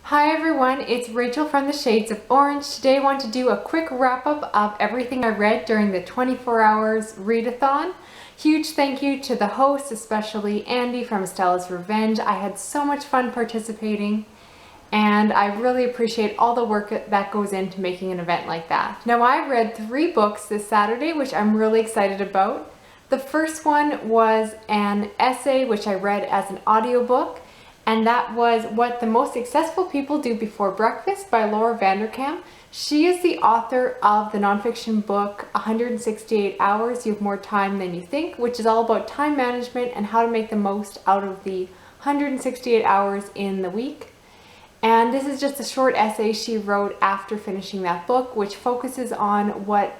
Hi everyone, it's Rachel from the Shades of Orange. Today I want to do a quick wrap up of everything I read during the 24 hours readathon. Huge thank you to the hosts, especially Andy from Estella's Revenge. I had so much fun participating and I really appreciate all the work that goes into making an event like that. Now I read 3 books this Saturday, which I'm really excited about. The first one was an essay which I read as an audiobook, and that was What the Most Successful People Do Before Breakfast by Laura Vanderkam. She is the author of the nonfiction book 168 Hours, You Have More Time Than You Think, which is all about time management and how to make the most out of the 168 hours in the week. And this is just a short essay she wrote after finishing that book, which focuses on what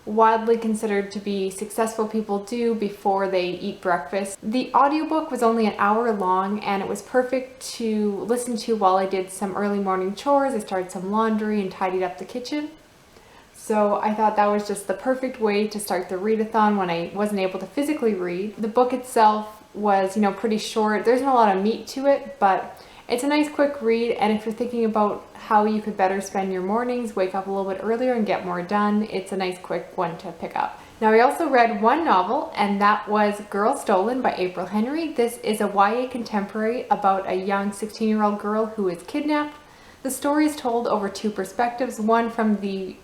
widely considered to be successful people do before they eat breakfast. The audiobook was only an hour long and it was perfect to listen to while I did some early morning chores. I started some laundry and tidied up the kitchen. So I thought that was just the perfect way to start the readathon when I wasn't able to physically read. The book itself was, pretty short. There isn't a lot of meat to it, but it's a nice quick read, and if you're thinking about how you could better spend your mornings, wake up a little bit earlier and get more done, it's a nice quick one to pick up. Now I also read one novel, and that was Girl Stolen by April Henry. This is a YA contemporary about a young 16-year-old girl who is kidnapped. The story is told over 2 perspectives, one from the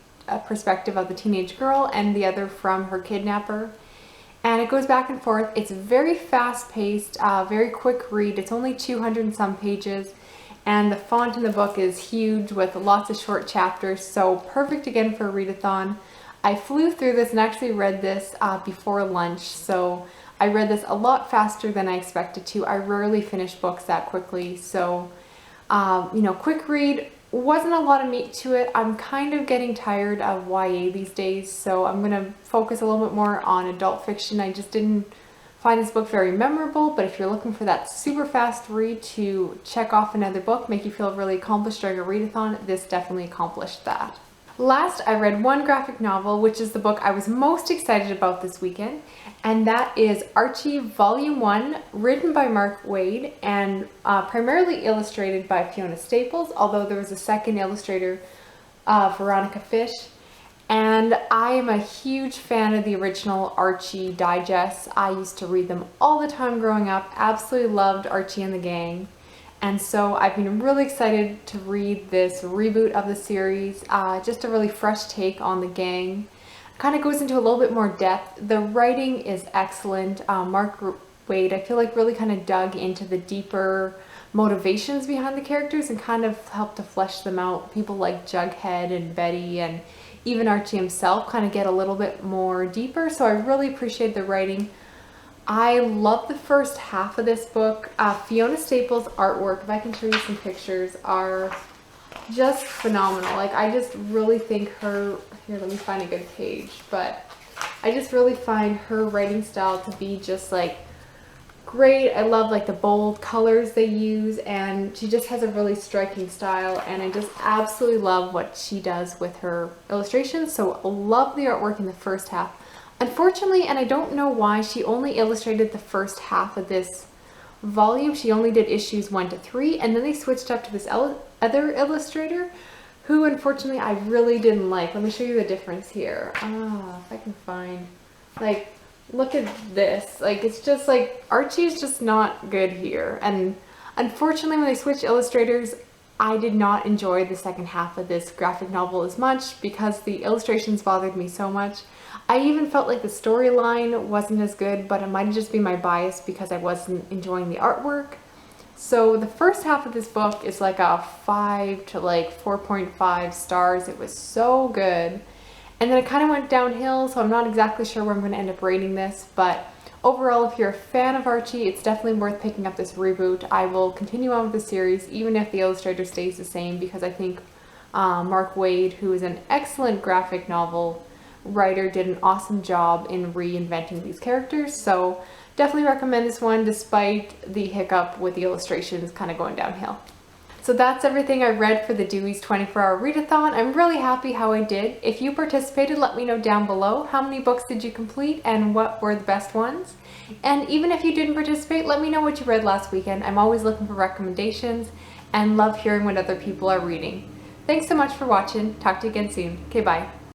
perspective of the teenage girl and the other from her kidnapper. And it goes back and forth. It's very fast-paced, very quick read. It's only 200 and some pages, and the font in the book is huge with lots of short chapters, so perfect again for a readathon. I flew through this and actually read this before lunch, so I read this a lot faster than I expected to. I rarely finish books that quickly, so quick read. Wasn't a lot of meat to it. I'm kind of getting tired of YA these days, so I'm going to focus a little bit more on adult fiction. I just didn't find this book very memorable, but if you're looking for that super fast read to check off another book, make you feel really accomplished during a readathon, this definitely accomplished that. Last, I read one graphic novel, which is the book I was most excited about this weekend, and that is Archie Volume 1, written by Mark Waid and primarily illustrated by Fiona Staples, although there was a second illustrator, Veronica Fish. And I am a huge fan of the original Archie digests. I used to read them all the time growing up, absolutely loved Archie and the Gang. And so I've been really excited to read this reboot of the series, just a really fresh take on the gang. Kind of goes into a little bit more depth. The writing is excellent. Mark Waid, I feel like, really kind of dug into the deeper motivations behind the characters and kind of helped to flesh them out. People like Jughead and Betty and even Archie himself kind of get a little bit more deeper, so I really appreciate the writing. I love the first half of this book. Fiona Staples' artwork, if I can show you some pictures, are just phenomenal. Like, I just really think her, here, let me find a good page, but I just really find her writing style to be just like great. I love like the bold colors they use, and she just has a really striking style, and I just absolutely love what she does with her illustrations. So I love the artwork in the first half. Unfortunately, and I don't know why, she only illustrated the first half of this volume. She only did issues 1 to 3, and then they switched up to this other illustrator who unfortunately I really didn't like. Let me show you the difference here. If I can find, like, look at this. Like, it's just like Archie's just not good here, and unfortunately when they switched illustrators, I did not enjoy the second half of this graphic novel as much because the illustrations bothered me so much. I even felt like the storyline wasn't as good, but it might have just been my bias because I wasn't enjoying the artwork. So the first half of this book is like a 5 to like 4.5 stars. It was so good. And then it kind of went downhill, so I'm not exactly sure where I'm going to end up rating this, but overall, if you're a fan of Archie, it's definitely worth picking up this reboot. I will continue on with the series, even if the illustrator stays the same, because I think Mark Waid, who is an excellent graphic novel writer, did an awesome job in reinventing these characters. So definitely recommend this one, despite the hiccup with the illustrations kind of going downhill. So that's everything I read for the Dewey's 24-hour readathon. I'm really happy how I did. If you participated, let me know down below. How many books did you complete and what were the best ones? And even if you didn't participate, let me know what you read last weekend. I'm always looking for recommendations. and love hearing what other people are reading. Thanks so much for watching. Talk to you again soon. Okay, bye.